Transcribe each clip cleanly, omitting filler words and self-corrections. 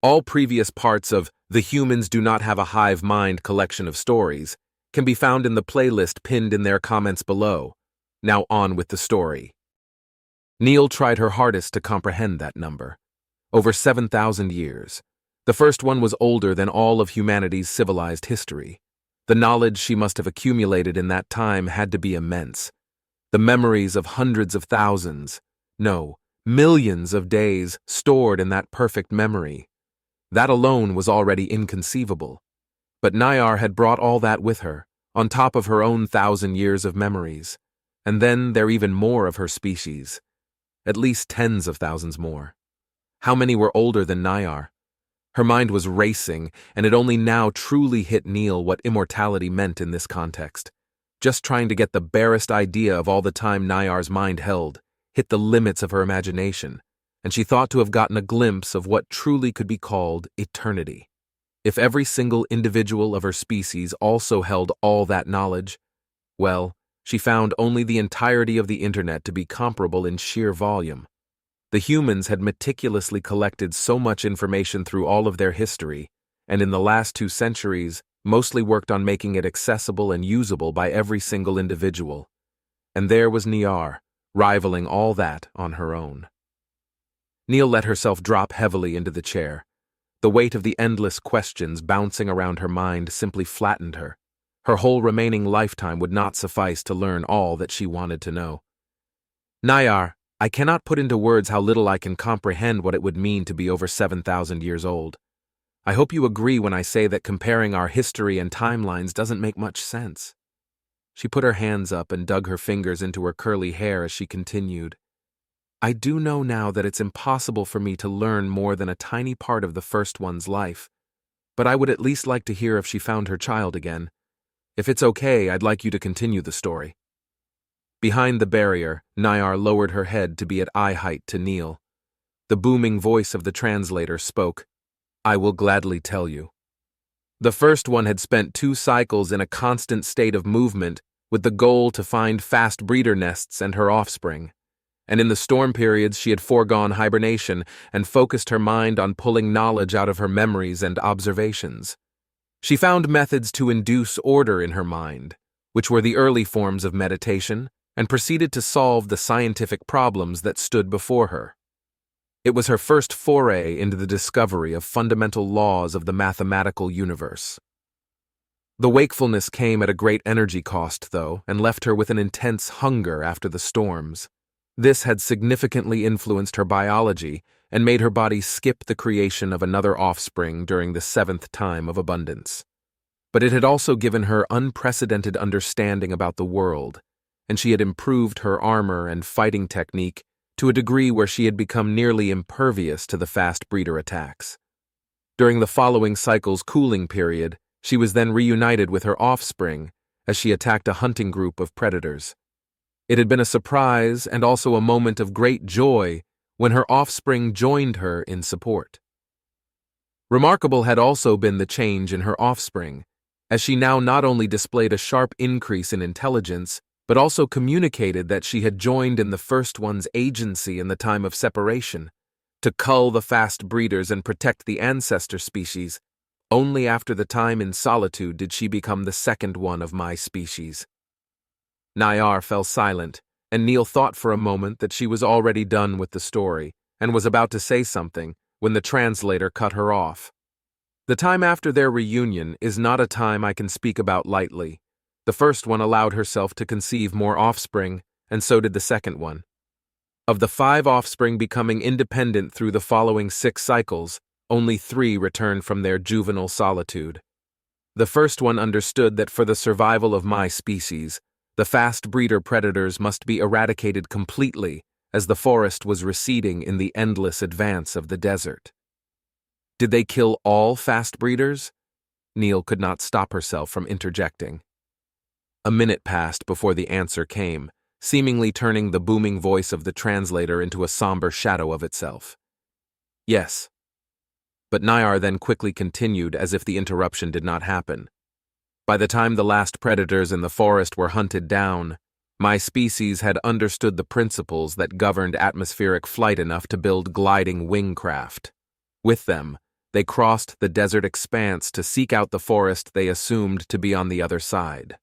All previous parts of The Humans Do Not Have a Hive Mind collection of stories can be found in the playlist pinned in their comments below. Now on with the story. Neil tried her hardest to comprehend that number. Over 7,000 years. The first one was older than all of humanity's civilized history. The knowledge she must have accumulated in that time had to be immense. The memories of hundreds of thousands, no, millions of days stored in that perfect memory. That alone was already inconceivable. But Nayar had brought all that with her, on top of her own 1,000 years of memories. And then there even more of her species. At least tens of thousands more. How many were older than Nayar? Her mind was racing, and it only now truly hit Neil what immortality meant in this context. Just trying to get the barest idea of all the time Nayar's mind held, hit the limits of her imagination, and she thought to have gotten a glimpse of what truly could be called eternity. If every single individual of her species also held all that knowledge, well, she found only the entirety of the internet to be comparable in sheer volume. The humans had meticulously collected so much information through all of their history, and in the last 2 centuries, mostly worked on making it accessible and usable by every single individual. And there was Nayar, rivaling all that on her own. Neil let herself drop heavily into the chair. The weight of the endless questions bouncing around her mind simply flattened her. Her whole remaining lifetime would not suffice to learn all that she wanted to know. Nayar, I cannot put into words how little I can comprehend what it would mean to be over 7,000 years old. I hope you agree when I say that comparing our history and timelines doesn't make much sense. She put her hands up and dug her fingers into her curly hair as she continued. I do know now that it's impossible for me to learn more than a tiny part of the first one's life, but I would at least like to hear if she found her child again. If it's okay, I'd like you to continue the story. Behind the barrier, Nayar lowered her head to be at eye height to Neil. The booming voice of the translator spoke. I will gladly tell you. The first one had spent 2 cycles in a constant state of movement with the goal to find fast breeder nests and her offspring. And in the storm periods she had foregone hibernation and focused her mind on pulling knowledge out of her memories and observations. She found methods to induce order in her mind, which were the early forms of meditation, and proceeded to solve the scientific problems that stood before her. It was her first foray into the discovery of fundamental laws of the mathematical universe. The wakefulness came at a great energy cost, though, and left her with an intense hunger after the storms. This had significantly influenced her biology and made her body skip the creation of another offspring during the 7th time of abundance. But it had also given her unprecedented understanding about the world, and she had improved her armor and fighting technique to a degree where she had become nearly impervious to the fast breeder attacks. During the following cycle's cooling period, she was then reunited with her offspring as she attacked a hunting group of predators. It had been a surprise and also a moment of great joy when her offspring joined her in support. Remarkable had also been the change in her offspring, as she now not only displayed a sharp increase in intelligence, but also communicated that she had joined in the first one's agency in the time of separation, to cull the fast breeders and protect the ancestor species. Only after the time in solitude did she become the second one of my species. Nayar fell silent, and Neil thought for a moment that she was already done with the story, and was about to say something, when the translator cut her off. The time after their reunion is not a time I can speak about lightly. The first one allowed herself to conceive more offspring, and so did the second one. Of the 5 offspring becoming independent through the following 6 cycles, only 3 returned from their juvenile solitude. The first one understood that for the survival of my species, the fast breeder predators must be eradicated completely, as the forest was receding in the endless advance of the desert. Did they kill all fast breeders? Neil could not stop herself from interjecting. A minute passed before the answer came, seemingly turning the booming voice of the translator into a somber shadow of itself. Yes. But Nayar then quickly continued as if the interruption did not happen. By the time the last predators in the forest were hunted down, my species had understood the principles that governed atmospheric flight enough to build gliding wing craft. With them, They crossed the desert expanse to seek out the forest they assumed to be on the other side.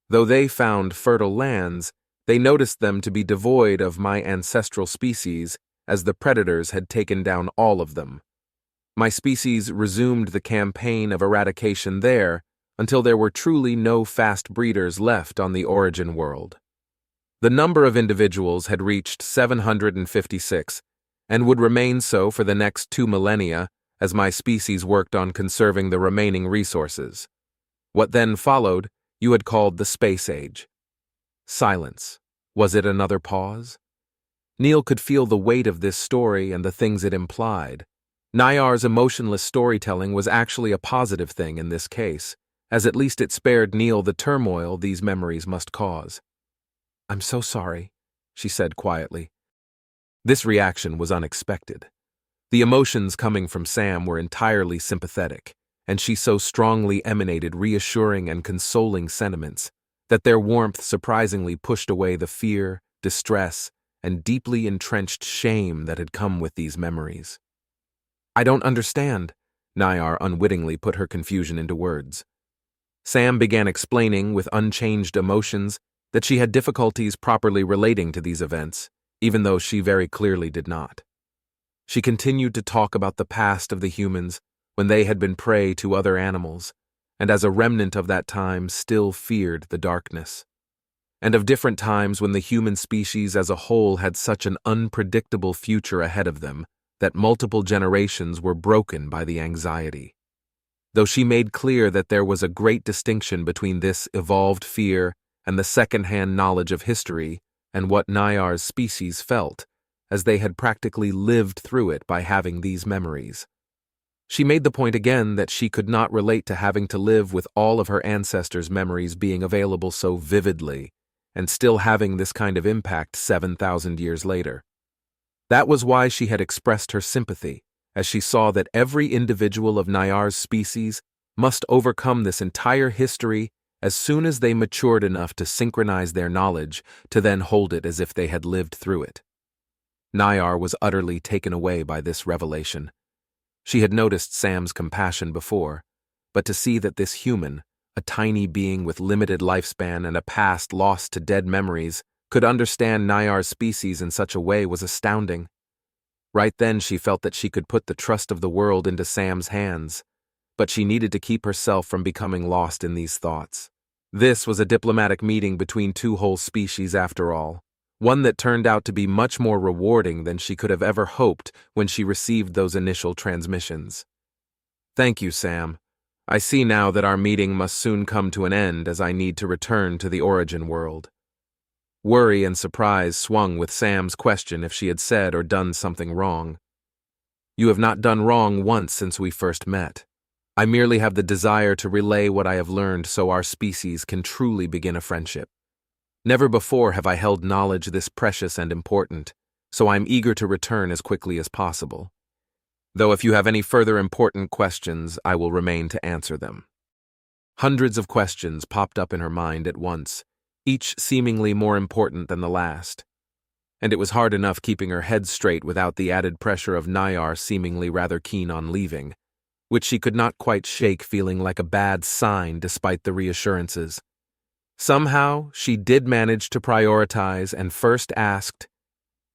Though they found fertile lands, they noticed them to be devoid of my ancestral species, as the predators had taken down all of them. My species resumed the campaign of eradication there until there were truly no fast breeders left on the origin world. The number of individuals had reached 756, and would remain so for the next 2 millennia as my species worked on conserving the remaining resources. What then followed, you had called the Space Age. Silence. Was it another pause? Neil could feel the weight of this story and the things it implied. Nayar's emotionless storytelling was actually a positive thing in this case, as at least it spared Neil the turmoil these memories must cause. "I'm so sorry," she said quietly. This reaction was unexpected. The emotions coming from Sam were entirely sympathetic, and she so strongly emanated reassuring and consoling sentiments that their warmth surprisingly pushed away the fear, distress, and deeply entrenched shame that had come with these memories. "I don't understand," Nayar unwittingly put her confusion into words. Sam began explaining with unchanged emotions that she had difficulties properly relating to these events, even though she very clearly did not. She continued to talk about the past of the humans when they had been prey to other animals, and as a remnant of that time still feared the darkness, and of different times when the human species as a whole had such an unpredictable future ahead of them that multiple generations were broken by the anxiety. Though she made clear that there was a great distinction between this evolved fear and the second-hand knowledge of history and what Nayar's species felt, as they had practically lived through it by having these memories. She made the point again that she could not relate to having to live with all of her ancestors' memories being available so vividly and still having this kind of impact 7,000 years later. That was why she had expressed her sympathy, as she saw that every individual of Nayar's species must overcome this entire history as soon as they matured enough to synchronize their knowledge to then hold it as if they had lived through it. Nayar was utterly taken away by this revelation. She had noticed Sam's compassion before, but to see that this human, a tiny being with limited lifespan and a past lost to dead memories, could understand Nayar's species in such a way was astounding. Right then she felt that she could put the trust of the world into Sam's hands, but she needed to keep herself from becoming lost in these thoughts. This was a diplomatic meeting between two whole species after all, one that turned out to be much more rewarding than she could have ever hoped when she received those initial transmissions. "Thank you, Sam. I see now that our meeting must soon come to an end as I need to return to the origin world." Worry and surprise swung with Sam's question if she had said or done something wrong. "You have not done wrong once since we first met. I merely have the desire to relay what I have learned so our species can truly begin a friendship. Never before have I held knowledge this precious and important, so I'm eager to return as quickly as possible. Though if you have any further important questions, I will remain to answer them." Hundreds of questions popped up in her mind at once, each seemingly more important than the last. And it was hard enough keeping her head straight without the added pressure of Nayar seemingly rather keen on leaving, which she could not quite shake, feeling like a bad sign despite the reassurances. Somehow, she did manage to prioritize and first asked,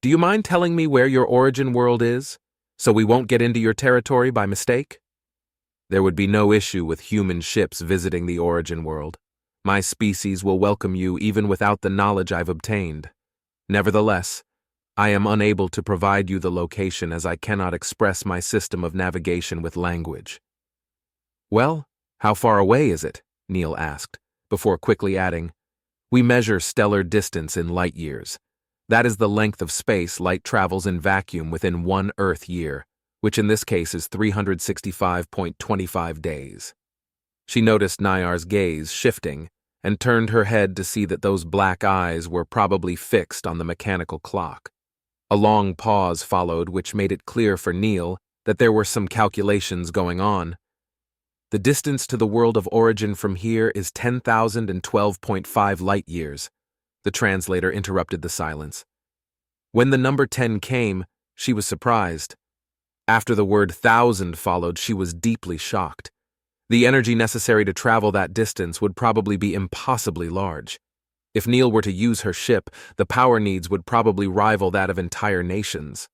"Do you mind telling me where your origin world is, so we won't get into your territory by mistake?" There would be no issue with human ships visiting the origin world. My species will welcome you even without the knowledge I've obtained. Nevertheless, I am unable to provide you the location as I cannot express my system of navigation with language. "Well, how far away is it?" Neil asked, before quickly adding, "We measure stellar distance in light years. That is the length of space light travels in vacuum within 1 Earth year, which in this case is 365.25 days. She noticed Nayar's gaze shifting and turned her head to see that those black eyes were probably fixed on the mechanical clock. A long pause followed, which made it clear for Neil that there were some calculations going on. "The distance to the world of origin from here is 10,012.5 light years. The translator interrupted the silence. When the number 10 came, she was surprised. After the word thousand followed, she was deeply shocked. The energy necessary to travel that distance would probably be impossibly large. If Neil were to use her ship, the power needs would probably rival that of entire nations.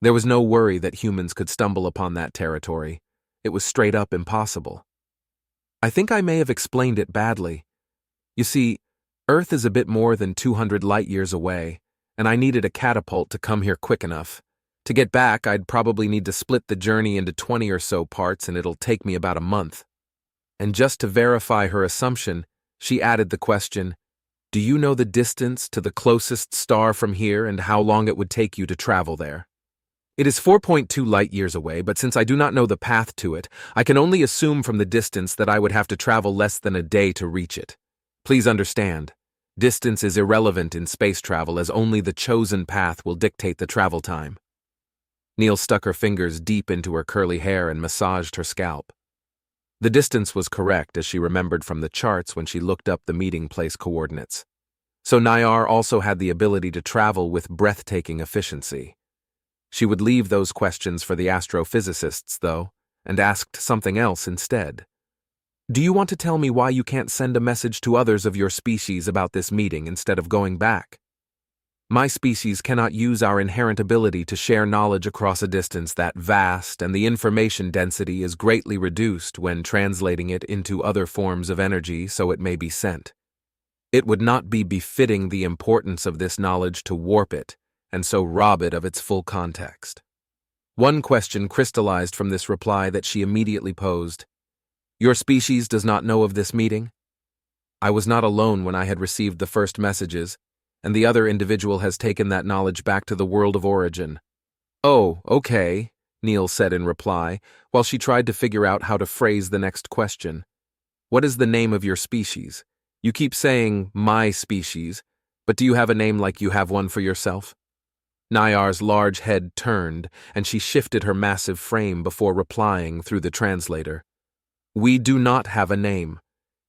There was no worry that humans could stumble upon that territory. It was straight up impossible. I think I may have explained it badly. You see, Earth is a bit more than 200 light-years away, and I needed a catapult to come here quick enough. To get back, I'd probably need to split the journey into 20 or so parts, and it'll take me about a month. And just to verify her assumption, she added the question, "Do you know the distance to the closest star from here and how long it would take you to travel there?" It is 4.2 light-years away, but since I do not know the path to it, I can only assume from the distance that I would have to travel less than a day to reach it. Please understand, distance is irrelevant in space travel, as only the chosen path will dictate the travel time. Neil stuck her fingers deep into her curly hair and massaged her scalp. The distance was correct, as she remembered from the charts when she looked up the meeting place coordinates. So Nayar also had the ability to travel with breathtaking efficiency. She would leave those questions for the astrophysicists, though, and asked something else instead. "Do you want to tell me why you can't send a message to others of your species about this meeting instead of going back?" "My species cannot use our inherent ability to share knowledge across a distance that vast, and the information density is greatly reduced when translating it into other forms of energy so it may be sent. It would not be befitting the importance of this knowledge to warp it, and so rob it of its full context." One question crystallized from this reply that she immediately posed. "Your species does not know of this meeting?" I was not alone when I had received the first messages, and the other individual has taken that knowledge back to the world of origin. "Oh, okay," Neil said in reply, while she tried to figure out how to phrase the next question. "What is the name of your species? You keep saying, 'my species,' but do you have a name like you have one for yourself?" Nayar's large head turned, and she shifted her massive frame before replying through the translator. "We do not have a name.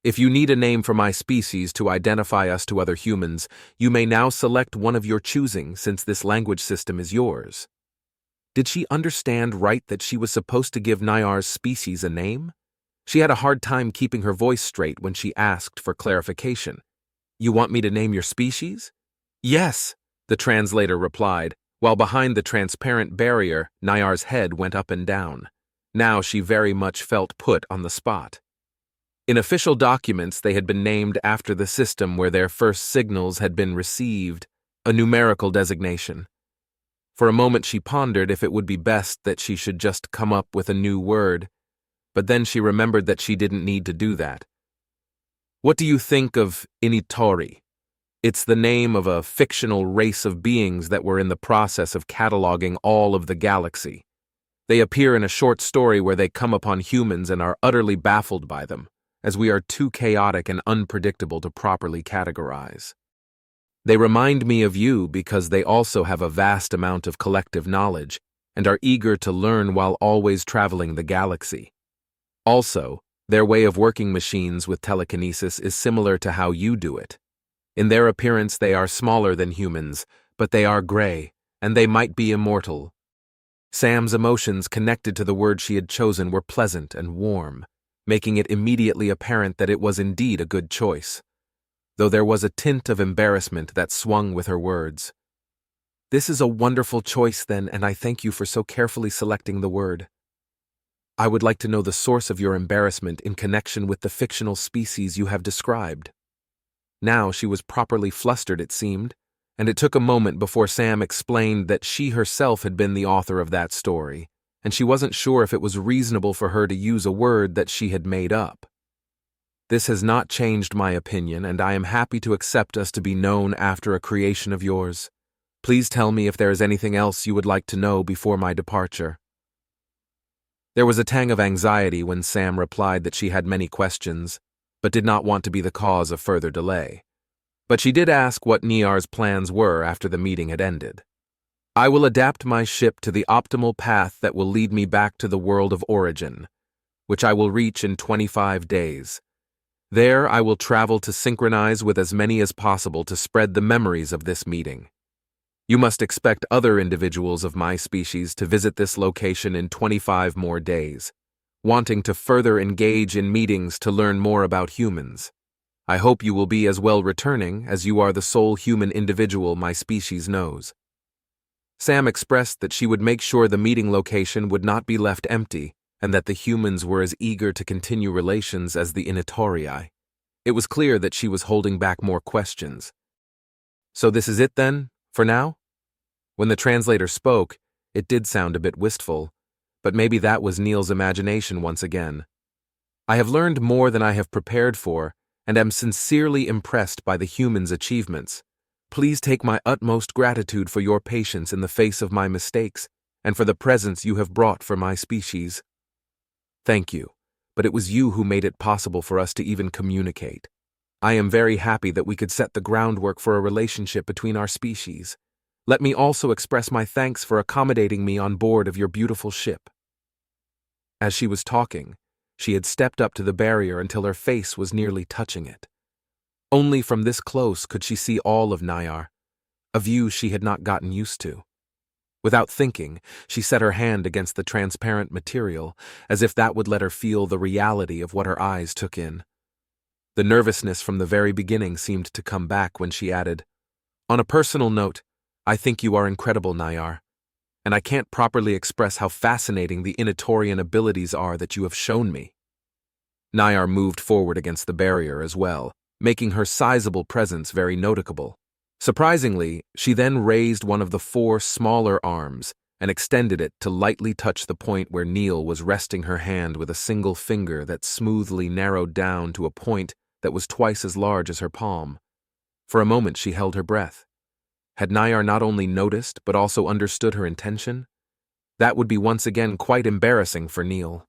If you need a name for my species to identify us to other humans, you may now select one of your choosing, since this language system is yours." Did she understand right that she was supposed to give Nayar's species a name? She had a hard time keeping her voice straight when she asked for clarification. "You want me to name your species?" "Yes," the translator replied, while behind the transparent barrier, Nayar's head went up and down. Now she very much felt put on the spot. In official documents, they had been named after the system where their first signals had been received, a numerical designation. For a moment she pondered if it would be best that she should just come up with a new word, but then she remembered that she didn't need to do that. "What do you think of Initori?" It's the name of a fictional race of beings that were in the process of cataloging all of the galaxy. They appear in a short story where they come upon humans and are utterly baffled by them, as we are too chaotic and unpredictable to properly categorize. They remind me of you because they also have a vast amount of collective knowledge and are eager to learn while always traveling the galaxy. Also, their way of working machines with telekinesis is similar to how you do it. In their appearance, they are smaller than humans, but they are gray, and they might be immortal. Sam's emotions connected to the word she had chosen were pleasant and warm, making it immediately apparent that it was indeed a good choice, though there was a tint of embarrassment that swung with her words. "This is a wonderful choice, then, and I thank you for so carefully selecting the word. I would like to know the source of your embarrassment in connection with the fictional species you have described." Now she was properly flustered, it seemed, and it took a moment before Sam explained that she herself had been the author of that story, and she wasn't sure if it was reasonable for her to use a word that she had made up. "This has not changed my opinion, and I am happy to accept us to be known after a creation of yours. Please tell me if there is anything else you would like to know before my departure." There was a tang of anxiety when Sam replied that she had many questions, but did not want to be the cause of further delay. But she did ask what Nayar's plans were after the meeting had ended. "I will adapt my ship to the optimal path that will lead me back to the world of origin, which I will reach in 25 days. There I will travel to synchronize with as many as possible to spread the memories of this meeting. You must expect other individuals of my species to visit this location in 25 more days, wanting to further engage in meetings to learn more about humans. I hope you will be as well returning as you are the sole human individual my species knows." Sam expressed that she would make sure the meeting location would not be left empty and that the humans were as eager to continue relations as the Initorii. It was clear that she was holding back more questions. "So this is it then, for now?" When the translator spoke, it did sound a bit wistful, but maybe that was Neil's imagination once again. "I have learned more than I have prepared for, and am sincerely impressed by the humans' achievements. Please take my utmost gratitude for your patience in the face of my mistakes, and for the presents you have brought for my species." "Thank you, but it was you who made it possible for us to even communicate. I am very happy that we could set the groundwork for a relationship between our species. Let me also express my thanks for accommodating me on board of your beautiful ship." As she was talking, she had stepped up to the barrier until her face was nearly touching it. Only from this close could she see all of Nayar, a view she had not gotten used to. Without thinking, she set her hand against the transparent material, as if that would let her feel the reality of what her eyes took in. The nervousness from the very beginning seemed to come back when she added, "On a personal note, I think you are incredible, Nayar, and I can't properly express how fascinating the Initorian abilities are that you have shown me." Nayar moved forward against the barrier as well, making her sizable presence very noticeable. Surprisingly, she then raised one of the 4 smaller arms and extended it to lightly touch the point where Neil was resting her hand with a single finger that smoothly narrowed down to a point that was twice as large as her palm. For a moment she held her breath. Had Nayar not only noticed but also understood her intention? That would be once again quite embarrassing for Neil.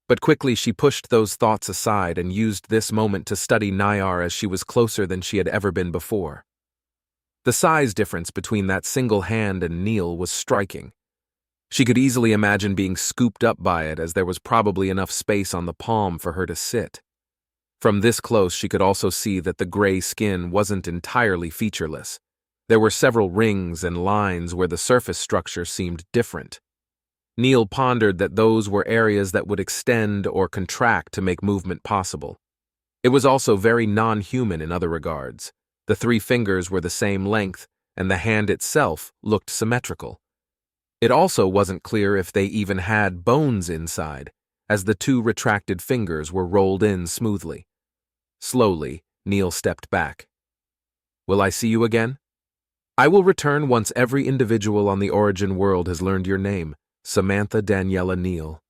But quickly she pushed those thoughts aside and used this moment to study Nayar as she was closer than she had ever been before. The size difference between that single hand and Neil was striking. She could easily imagine being scooped up by it, as there was probably enough space on the palm for her to sit. From this close she could also see that the gray skin wasn't entirely featureless. There were several rings and lines where the surface structure seemed different. Neil pondered that those were areas that would extend or contract to make movement possible. It was also very non-human in other regards. The 3 fingers were the same length, and the hand itself looked symmetrical. It also wasn't clear if they even had bones inside, as the 2 retracted fingers were rolled in smoothly. Slowly, Neil stepped back. "Will I see you again?" "I will return once every individual on the Origin world has learned your name, Samantha Daniela Neil."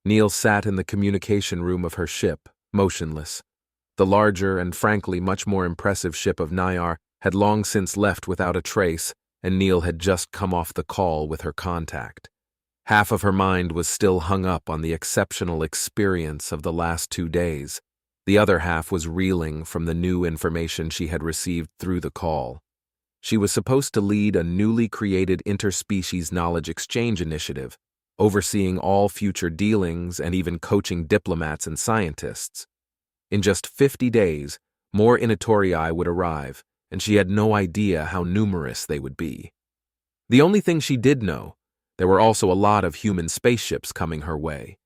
Neil sat in the communication room of her ship, motionless. The larger and frankly much more impressive ship of Nayar had long since left without a trace, and Neil had just come off the call with her contact. Half of her mind was still hung up on the exceptional experience of the last 2 days. The other half was reeling from the new information she had received through the call. She was supposed to lead a newly created interspecies knowledge exchange initiative, overseeing all future dealings and even coaching diplomats and scientists. In just 50 days, more Initorii would arrive, and she had no idea how numerous they would be. The only thing she did know, there were also a lot of human spaceships coming her way.